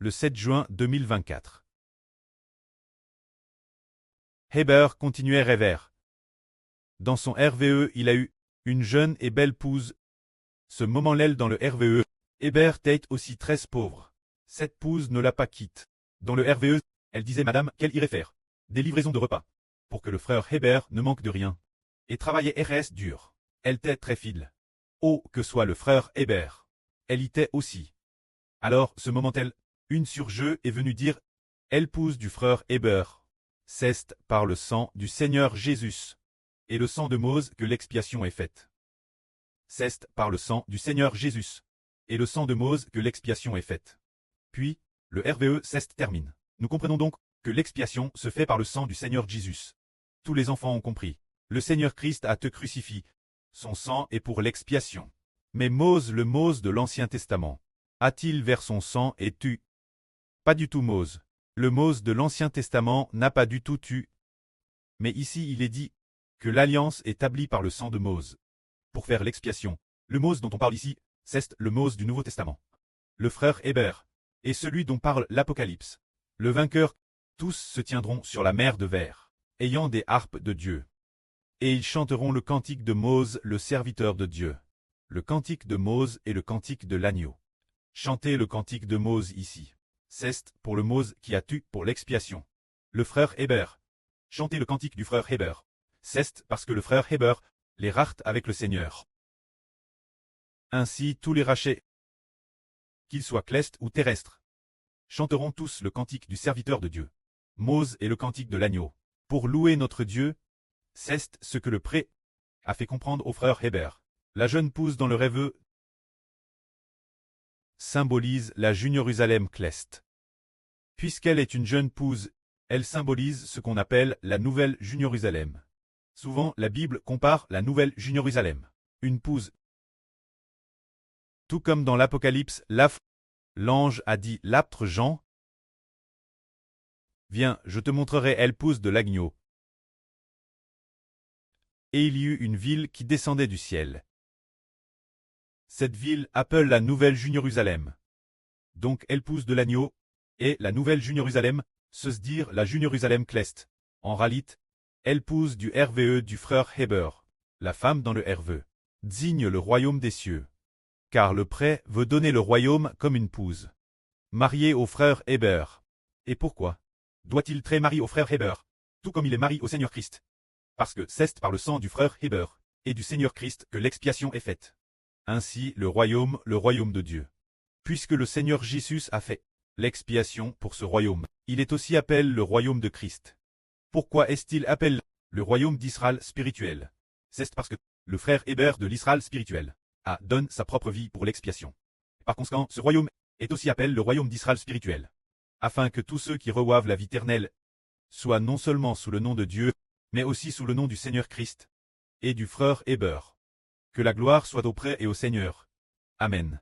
le 7 juin 2024. Heber continuait rêveur. Dans son RVE, il a eu une jeune et belle pouse. Ce moment l'aile dans le RVE. Heber était aussi très pauvre. Cette pouse ne l'a pas quitte. Dans le RVE, elle disait madame qu'elle irait faire des livraisons de repas pour que le frère Heber ne manque de rien. Et travaillait RS dur. Elle était très fidèle. Oh, que soit le frère Heber. Elle y était aussi. Alors, ce moment-elle, une surjeu est venue dire, elle pousse du frère Heber. C'est par le sang du Seigneur Jésus. Et le sang de Mose que l'expiation est faite. C'est par le sang du Seigneur Jésus. Et le sang de Mose que l'expiation est faite. Puis, le RVE ceste termine. Nous comprenons donc que l'expiation se fait par le sang du Seigneur Jésus. Tous les enfants ont compris. Le Seigneur Christ a te crucifié. Son sang est pour l'expiation. Mais Mose, le Mose de l'Ancien Testament, a-t-il vers son sang et tu? Pas du tout Mose. Le Mose de l'Ancien Testament n'a pas du tout tu. Mais ici il est dit que l'alliance est établie par le sang de Mose. Pour faire l'expiation. Le Mose dont on parle ici, c'est le Mose du Nouveau Testament. Le frère Heber est celui dont parle l'Apocalypse. Le vainqueur, tous se tiendront sur la mer de verre, ayant des harpes de Dieu. Et ils chanteront le cantique de Mose, le serviteur de Dieu. Le cantique de Mose et le cantique de l'agneau. Chantez le cantique de Mose ici. C'est pour le Mose qui a tu pour l'expiation. Le frère Heber. Chantez le cantique du frère Heber. C'est parce que le frère Heber les rachète avec le Seigneur. Ainsi tous les rachets, qu'ils soient clestes ou terrestres, chanteront tous le cantique du serviteur de Dieu. Mose et le cantique de l'agneau. Pour louer notre Dieu, c'est ce que le pré a fait comprendre au frère Heber. La jeune pousse dans le rêveux symbolise la Jérusalem cleste. Puisqu'elle est une jeune pousse, elle symbolise ce qu'on appelle la nouvelle Jérusalem. Souvent, la Bible compare la nouvelle Jérusalem. Une pousse. Tout comme dans l'Apocalypse, l'ange a dit l'apôtre Jean, viens, je te montrerai elle pousse de l'agneau. Et il y eut une ville qui descendait du ciel. Cette ville appelle la nouvelle Jérusalem. Donc elle pousse de l'agneau, et la nouvelle Jérusalem, se dire la Jérusalem cleste. En réalité, elle pousse du RVE du frère Heber, la femme dans le RVE, digne le royaume des cieux. Car le prêtre veut donner le royaume comme une pousse. Marié au frère Heber. Et pourquoi doit-il très marier au frère Heber, tout comme il est marié au Seigneur Christ? Parce que c'est par le sang du frère Heber et du Seigneur Christ que l'expiation est faite. Ainsi le royaume de Dieu. Puisque le Seigneur Jésus a fait l'expiation pour ce royaume, il est aussi appelé le royaume de Christ. Pourquoi est-il appelé le royaume d'Israël spirituel? C'est parce que le frère Heber de l'Israël spirituel donne sa propre vie pour l'expiation. Par conséquent, ce royaume est aussi appelé le royaume d'Israël spirituel. Afin que tous ceux qui reçoivent la vie éternelle soient non seulement sous le nom de Dieu, mais aussi sous le nom du Seigneur Christ et du frère Heber. Que la gloire soit auprès et au Seigneur. Amen.